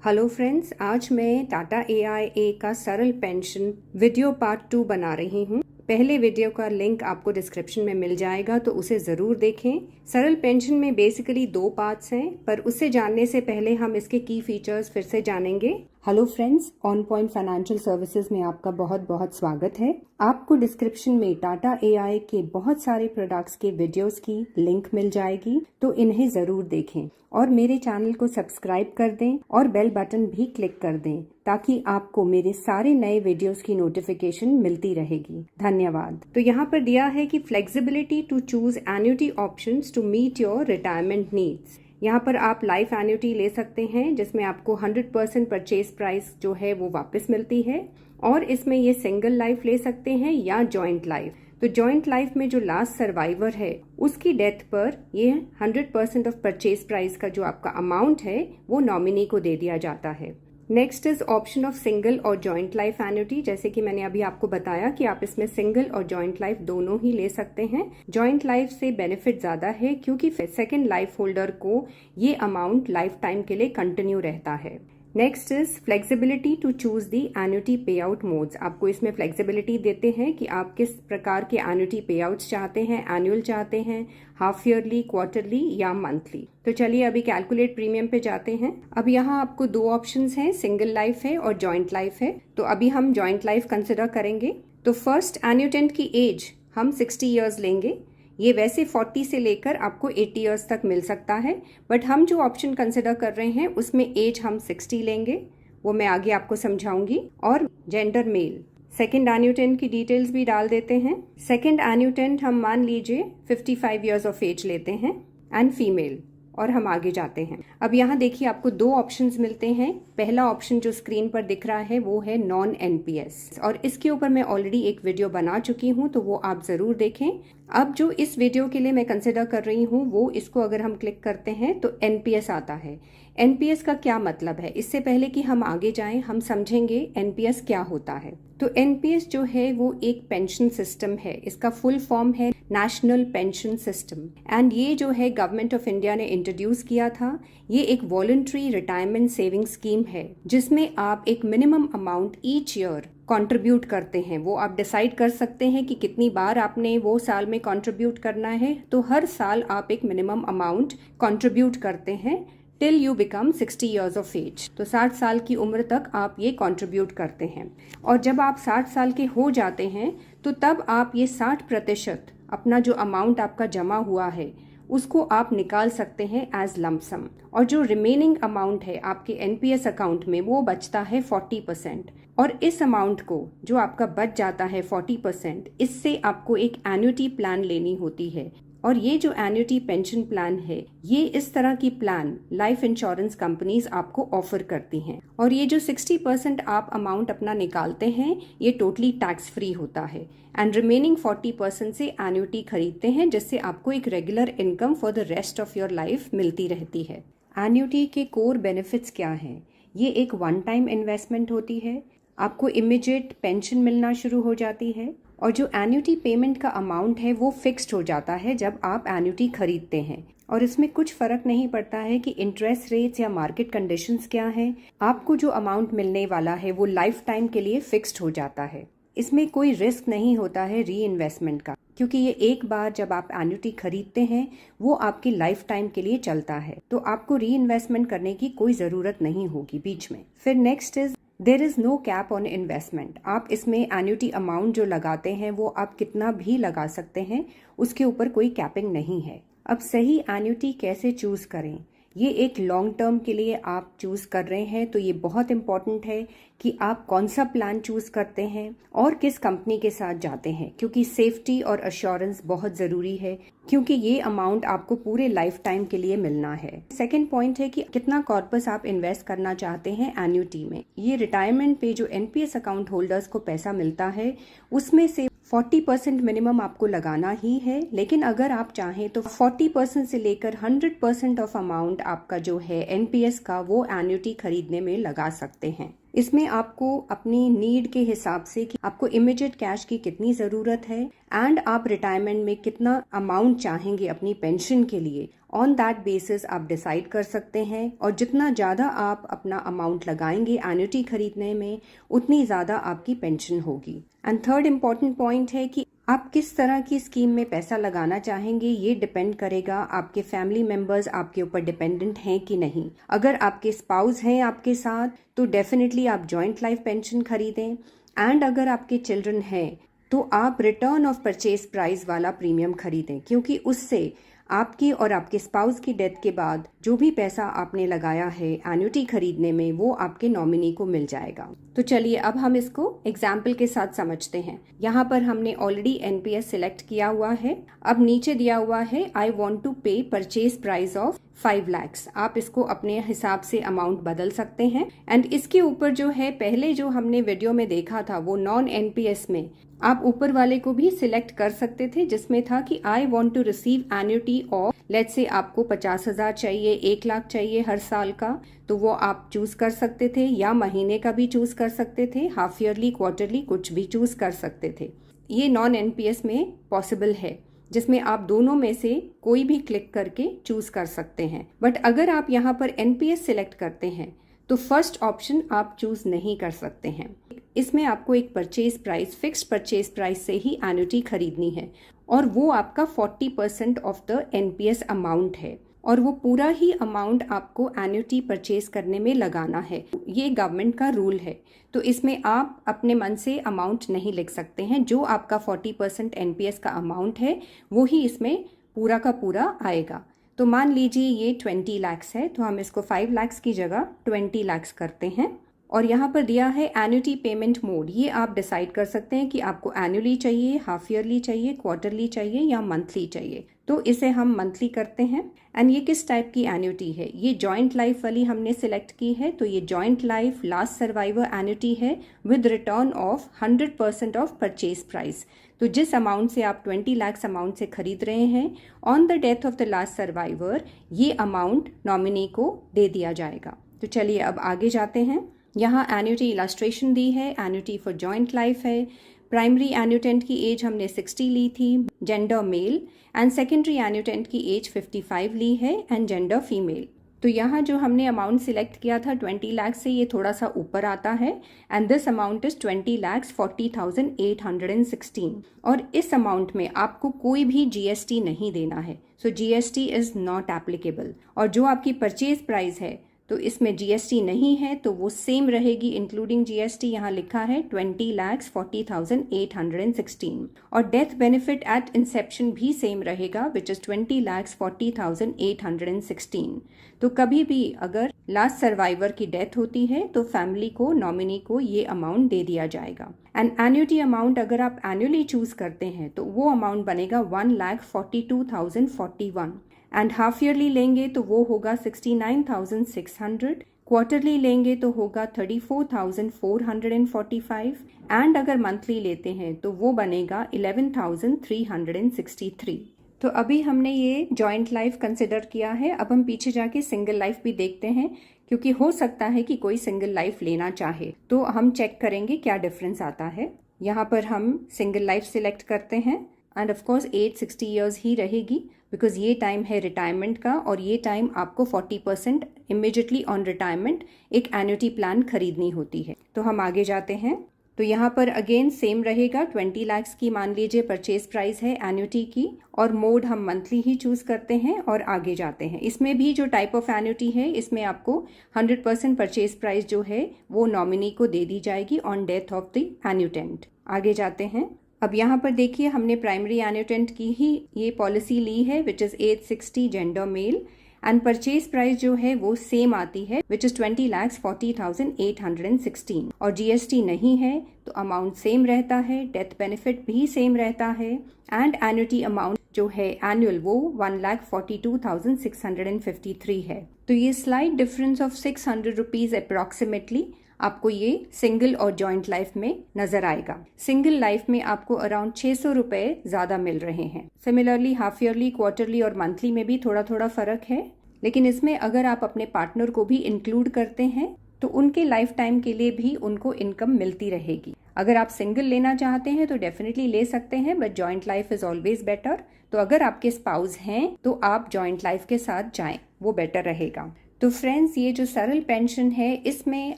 Hello friends, आज मैं Tata AIA का सरल पेंशन वीडियो पार्ट 2 बना रही हूँ। पहले वीडियो का लिंक आपको डिस्क्रिप्शन में मिल जाएगा, तो उसे ज़रूर देखें। सरल पेंशन में बेसिकली 2 पार्ट्स हैं, पर उससे जानने से पहले हम इसके की फीचर्स फिर से जानेंगे। Hello friends, on point financial services में आपका बहुत बहुत स्वागत है। आपको डिस्क्रिप्शन में टाटा AIA के बहुत सारे प्रोडक्ट्स के वीडियोस की लिंक मिल जाएगी, तो इन्हें ज़रूर देखें और मेरे चैनल को सब्सक्राइब कर दें और बेल बटन भी क्लिक कर दें, ताकि आपको मेरे सारे नए वीडियोस की नोटिफिकेशन मिलती रहेगी। धन्यवाद। तो यहाँ पर दिया है कि flexibility to choose annuity options to meet your retirement needs. यहाँ पर आप लाइफ एन्युटी ले सकते हैं, जिसमें आपको 100% परचेज प्राइस जो है वो वापस मिलती है, और इसमें ये सिंगल लाइफ ले सकते हैं या जॉइंट लाइफ। तो जॉइंट लाइफ में जो लास्ट सर्वाइवर है उसकी डेथ पर ये 100% ऑफ परचेज प्राइस का जो आपका अमाउंट है वो नॉमिनी को दे दिया जाता है। Next is option of single और जॉइंट लाइफ एन्युटी। जैसे कि मैंने अभी आपको बताया कि आप इसमें सिंगल और जॉइंट लाइफ दोनों ही ले सकते हैं। जॉइंट लाइफ से बेनिफिट ज्यादा है, क्योंकि सेकेंड लाइफ होल्डर को ये अमाउंट लाइफ टाइम के लिए कंटिन्यू रहता है। Next is flexibility to choose the annuity payout modes. आपको इसमें फ्लेक्सिबिलिटी देते हैं कि आप किस प्रकार के एन्युटी पे आउट्स चाहते हैं, एनुअल चाहते हैं, हाफ ईयरली, क्वार्टरली या मंथली। तो चलिए अभी कैलकुलेट प्रीमियम पे जाते हैं। अब यहाँ आपको 2 ऑप्शंस हैं, सिंगल लाइफ है और जॉइंट लाइफ है। तो अभी हम जॉइंट लाइफ कंसिडर करेंगे। तो फर्स्ट एन्युटेंट की एज हम 60 ईयर्स लेंगे। ये वैसे 40 से लेकर आपको 80 ईयर्स तक मिल सकता है, बट हम जो ऑप्शन कंसिडर कर रहे हैं उसमें एज हम 60 लेंगे, वो मैं आगे आपको समझाऊंगी। और जेंडर मेल। सेकंड एन्युटेंट की डिटेल्स भी डाल देते हैं। सेकंड एन्युटेंट हम मान लीजिए 55 ईयर्स ऑफ एज लेते हैं एंड फीमेल, और हम आगे जाते हैं। अब यहाँ देखिए आपको 2 ऑप्शंस मिलते हैं। पहला ऑप्शन जो स्क्रीन पर दिख रहा है वो है नॉन NPS, और इसके ऊपर मैं ऑलरेडी एक वीडियो बना चुकी हूँ, तो वो आप जरूर देखें। अब जो इस वीडियो के लिए मैं कंसिडर कर रही हूँ वो, इसको अगर हम क्लिक करते हैं तो NPS आता है। NPS का क्या मतलब है, इससे पहले कि हम आगे जाएं हम समझेंगे NPS क्या होता है। तो NPS जो है वो एक पेंशन सिस्टम है। इसका फुल फॉर्म है नेशनल पेंशन सिस्टम, एंड ये जो है गवर्नमेंट ऑफ इंडिया ने इंट्रोड्यूस किया था। ये एक वॉलंटरी रिटायरमेंट सेविंग स्कीम है, जिसमें आप एक minimum amount each year contribute करते हैं। वो आप डिसाइड कर सकते हैं कि कितनी बार आपने वो साल में कंट्रीब्यूट करना है। तो हर साल आप एक मिनिमम अमाउंट कंट्रीब्यूट करते हैं till you become 60 years of age. तो 60 साल की उम्र तक आप ये कंट्रीब्यूट करते हैं, और जब आप 60 साल के हो जाते हैं तो तब आप ये 60% अपना जो अमाउंट आपका जमा हुआ है उसको आप निकाल सकते हैं एज लमसम, और जो रिमेनिंग अमाउंट है आपके NPS अकाउंट में वो बचता है 40%। और इस अमाउंट को जो आपका बच जाता है 40%, इससे आपको एक एन्युटी प्लान लेनी होती है। और ये जो एन्युटी पेंशन प्लान है, ये इस तरह की प्लान लाइफ इंश्योरेंस कंपनीज आपको ऑफर करती हैं। और ये जो 60% आप अमाउंट अपना निकालते हैं ये टोटली टैक्स फ्री होता है, एंड रिमेनिंग 40% से एन्युटी खरीदते हैं, जिससे आपको एक regular income for the rest of your life मिलती रहती है। एन्युटी के कोर बेनिफिट्स क्या हैं? ये एक वन टाइम इन्वेस्टमेंट होती है, आपको इमीडिएट पेंशन मिलना शुरू हो जाती है, और जो एन्युटी पेमेंट का अमाउंट है वो फिक्स्ड हो जाता है जब आप एन्युटी खरीदते हैं। और इसमें कुछ फर्क नहीं पड़ता है कि इंटरेस्ट रेट्स या मार्केट कंडीशंस क्या हैं, आपको जो अमाउंट मिलने वाला है वो लाइफ टाइम के लिए फिक्स्ड हो जाता है। इसमें कोई रिस्क नहीं होता है री इन्वेस्टमेंट का, क्योंकि ये एक बार जब आप एन्युटी खरीदते हैं वो आपकी लाइफ टाइम के लिए चलता है, तो आपको री इन्वेस्टमेंट करने की कोई जरूरत नहीं होगी बीच में। फिर next is there is no cap on investment. आप इसमें एन्युटी अमाउंट जो लगाते हैं वो आप कितना भी लगा सकते हैं, उसके ऊपर कोई कैपिंग नहीं है। अब सही एन्युटी कैसे चूज करें? ये एक लॉन्ग टर्म के लिए आप चूज कर रहे हैं, तो ये बहुत इंपॉर्टेंट है कि आप कौन सा प्लान चूज करते हैं और किस कंपनी के साथ जाते हैं, क्योंकि सेफ्टी और अश्योरेंस बहुत जरूरी है, क्योंकि ये अमाउंट आपको पूरे लाइफ टाइम के लिए मिलना है। सेकंड पॉइंट है कि कितना कॉर्पस आप इन्वेस्ट करना चाहते हैं एन्युटी में। ये रिटायरमेंट पे जो NPS अकाउंट होल्डर्स को पैसा मिलता है उसमें से 40% मिनिमम आपको लगाना ही है, लेकिन अगर आप चाहें तो 40% से लेकर 100% ऑफ अमाउंट आपका जो है NPS का वो एन्युटी खरीदने में लगा सकते हैं। इसमें आपको अपनी नीड के हिसाब से कि आपको इमीडिएट कैश की कितनी ज़रूरत है एंड आप रिटायरमेंट में कितना अमाउंट चाहेंगे अपनी पेंशन के लिए, ऑन दैट बेसिस आप डिसाइड कर सकते हैं। और जितना ज़्यादा आप अपना अमाउंट लगाएंगे एन्युटी खरीदने में, उतनी ज़्यादा आपकी पेंशन होगी। एंड थर्ड इम्पॉर्टेंट पॉइंट है कि आप किस तरह की स्कीम में पैसा लगाना चाहेंगे, ये डिपेंड करेगा आपके फैमिली मेंबर्स आपके ऊपर डिपेंडेंट हैं कि नहीं। अगर आपके स्पाउस हैं आपके साथ तो डेफिनेटली आप जॉइंट लाइफ पेंशन खरीदें, एंड अगर आपके चिल्ड्रन हैं तो आप रिटर्न ऑफ परचेज प्राइस वाला प्रीमियम खरीदें, क्योंकि उससे आपकी और आपके स्पाउस की डेथ के बाद जो भी पैसा आपने लगाया है एन्युटी खरीदने में, वो आपके नॉमिनी को मिल जाएगा। तो चलिए अब हम इसको एग्जाम्पल के साथ समझते हैं। यहाँ पर हमने ऑलरेडी एनपीएस सिलेक्ट किया हुआ है। अब नीचे दिया हुआ है आई वॉन्ट टू पे परचेज प्राइस ऑफ 5 lakhs। आप इसको अपने हिसाब से अमाउंट बदल सकते हैं। एंड इसके ऊपर जो है, पहले जो हमने वीडियो में देखा था वो नॉन एनपीएस में आप ऊपर वाले को भी सिलेक्ट कर सकते थे, जिसमें था कि I want to receive annuity of, let's say आपको 50,000 चाहिए, 1 लाख चाहिए हर साल का, तो वो आप चूज कर सकते थे, या महीने का भी चूज कर सकते थे, हाफ ईयरली, क्वार्टरली, कुछ भी चूज कर सकते थे। ये नॉन एनपीएस में पॉसिबल है, जिसमें आप दोनों में से कोई भी क्लिक करके चूज कर सकते हैं। बट अगर आप यहाँ पर एनपीएस सिलेक्ट करते हैं तो फर्स्ट ऑप्शन आप चूज नहीं कर सकते हैं। इसमें आपको एक purchase price, fixed purchase price से ही एन्युटी खरीदनी है, और वो आपका 40% ऑफ द एनपीएस अमाउंट है, और वो पूरा ही अमाउंट आपको एन्युटी परचेज करने में लगाना है। ये गवर्नमेंट का रूल है, तो इसमें आप अपने मन से अमाउंट नहीं लिख सकते हैं। जो आपका 40% एनपीएस का अमाउंट है वो ही इसमें पूरा का पूरा आएगा। तो मान लीजिए ये 20 lakhs है, तो हम इसको 5 lakhs की जगह 20 lakhs करते हैं। और यहाँ पर दिया है एन्युटी पेमेंट मोड। ये आप डिसाइड कर सकते हैं कि आपको एनुअली चाहिए, हाफ ईयरली चाहिए, क्वार्टरली चाहिए या मंथली चाहिए। तो इसे हम मंथली करते हैं। एंड ये किस टाइप की एन्युटी है, ये जॉइंट लाइफ वाली हमने सिलेक्ट की है, तो ये joint life last survivor annuity है with return of 100% of purchase price. तो जिस अमाउंट से आप 20 lakhs अमाउंट से खरीद रहे हैं, on the death of the last survivor ये अमाउंट नॉमिनी को दे दिया जाएगा। तो चलिए अब आगे जाते हैं। यहाँ एन्युटी इलस्ट्रेशन दी है, एन्युटी फॉर जॉइंट लाइफ है। प्राइमरी एन्युटेंट की एज हमने 60 ली थी, जेंडर मेल, एंड सेकेंडरी एन्युटेंट की एज 55 ली है एंड जेंडर फीमेल। तो यहाँ जो हमने अमाउंट सिलेक्ट किया था 20 लाख से, ये थोड़ा सा ऊपर आता है, एंड दिस अमाउंट इज 20,40,816। और इस अमाउंट में आपको कोई भी जीएसटी नहीं देना है, so GST is not applicable. और जो आपकी परचेज प्राइस है तो इसमें जीएसटी नहीं है, तो वो सेम रहेगी इंक्लूडिंग जीएसटी। यहाँ लिखा है 20,40,816। और डेथ बेनिफिट एट इंसेप्शन भी सेम रहेगा, विच इज 20,40,816। तो कभी भी अगर लास्ट सर्वाइवर की डेथ होती है तो फैमिली को, नॉमिनी को ये अमाउंट दे दिया जाएगा। एंड एन्युटी अमाउंट अगर आप एनुअली चूज करते हैं तो वो अमाउंट बनेगा 1,42,041। एंड हाफ ईयरली लेंगे तो वो होगा 69,600, क्वार्टरली लेंगे तो होगा 34,445, एंड अगर मंथली लेते हैं तो वो बनेगा 11,363। तो अभी हमने ये जॉइंट लाइफ कंसिडर किया है। अब हम पीछे जाके सिंगल लाइफ भी देखते हैं, क्योंकि हो सकता है कि कोई सिंगल लाइफ लेना चाहे, तो हम चेक करेंगे क्या डिफरेंस आता है। यहाँ पर हम सिंगल लाइफ सिलेक्ट करते हैं, and of course age 60 years ही रहेगी, बिकॉज ये टाइम है रिटायरमेंट का, और ये टाइम आपको 40% इमिजिएटली ऑन रिटायरमेंट एक एन्युटी प्लान खरीदनी होती है। तो हम आगे जाते हैं। तो यहाँ पर अगेन सेम रहेगा, 20 lakhs की मान लीजिए परचेज प्राइस है एन्युटी की, और मोड हम मंथली ही चूज करते हैं और आगे जाते हैं। इसमें भी जो टाइप ऑफ एन्युटी है, इसमें आपको 100% परचेज प्राइस जो है वो नॉमिनी को दे दी जाएगी ऑन डेथ ऑफ द एन्युटेंट। आगे जाते हैं। अब यहाँ पर देखिए हमने प्राइमरी एन्युटेंट की ही ये पॉलिसी ली है, which is age 60, gender male, and purchase price जो है वो सेम आती है, विच इज 20,40,816। और जीएसटी नहीं है तो अमाउंट सेम रहता है, डेथ बेनिफिट भी सेम रहता है, एंड एन्युटी अमाउंट जो है एनुअल वो 1,42,653 है। तो ये slight difference of 600 rupees approximately आपको ये सिंगल और जॉइंट लाइफ में नजर आएगा। सिंगल लाइफ में आपको अराउंड 600 रुपए ज्यादा मिल रहे हैं। सिमिलरली हाफ ईयरली, क्वार्टरली और मंथली में भी थोड़ा थोड़ा फर्क है, लेकिन इसमें अगर आप अपने पार्टनर को भी इंक्लूड करते हैं तो उनके लाइफ टाइम के लिए भी उनको इनकम मिलती रहेगी। अगर आप सिंगल लेना चाहते हैं तो डेफिनेटली ले सकते हैं, butt joint life is always better. तो अगर आपके स्पाउस हैं तो आप जॉइंट लाइफ के साथ जाएं, वो बेटर रहेगा। तो फ्रेंड्स, ये जो सरल पेंशन है इसमें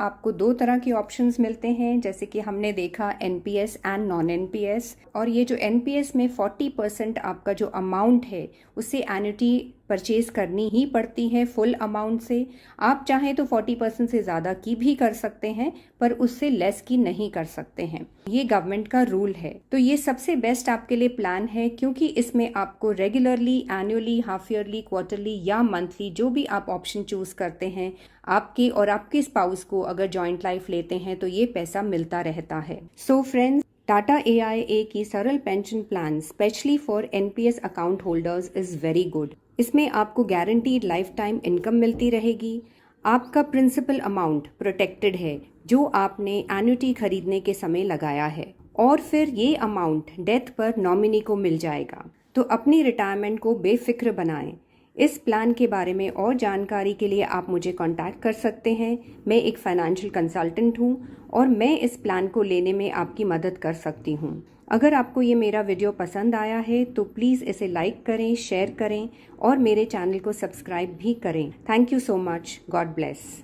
आपको 2 तरह के ऑप्शंस मिलते हैं, जैसे कि हमने देखा एनपीएस एंड नॉन एनपीएस। और ये जो एनपीएस में 40% आपका जो अमाउंट है उसे एन्युटी परचेज करनी ही पड़ती है फुल अमाउंट से। आप चाहें तो 40% से ज़्यादा की भी कर सकते हैं, पर उससे लेस की नहीं कर सकते हैं। ये गवर्नमेंट का रूल है। तो ये सबसे बेस्ट आपके लिए प्लान है, क्योंकि इसमें आपको regularly, annually, half yearly, quarterly या मंथली, जो भी आप ऑप्शन चूज करते हैं, आपके और आपके स्पाउस को अगर जॉइंट लाइफ लेते हैं तो ये पैसा मिलता रहता है। सो फ्रेंड्स, टाटा AIA की सरल pension plan specially for NPS account holders is very good. इसमें आपको गारंटीड लाइफ टाइम इनकम मिलती रहेगी। आपका प्रिंसिपल अमाउंट प्रोटेक्टेड है जो आपने एन्युटी खरीदने के समय लगाया है, और फिर ये अमाउंट डेथ पर नॉमिनी को मिल जाएगा। तो अपनी रिटायरमेंट को बेफिक्र बनाएं। इस प्लान के बारे में और जानकारी के लिए आप मुझे कांटेक्ट कर सकते हैं। मैं एक फाइनेंशियल कंसल्टेंट हूं और मैं इस प्लान को लेने में आपकी मदद कर सकती हूं। अगर आपको ये मेरा वीडियो पसंद आया है तो प्लीज़ इसे लाइक करें, शेयर करें और मेरे चैनल को सब्सक्राइब भी करें। Thank you so much. God bless.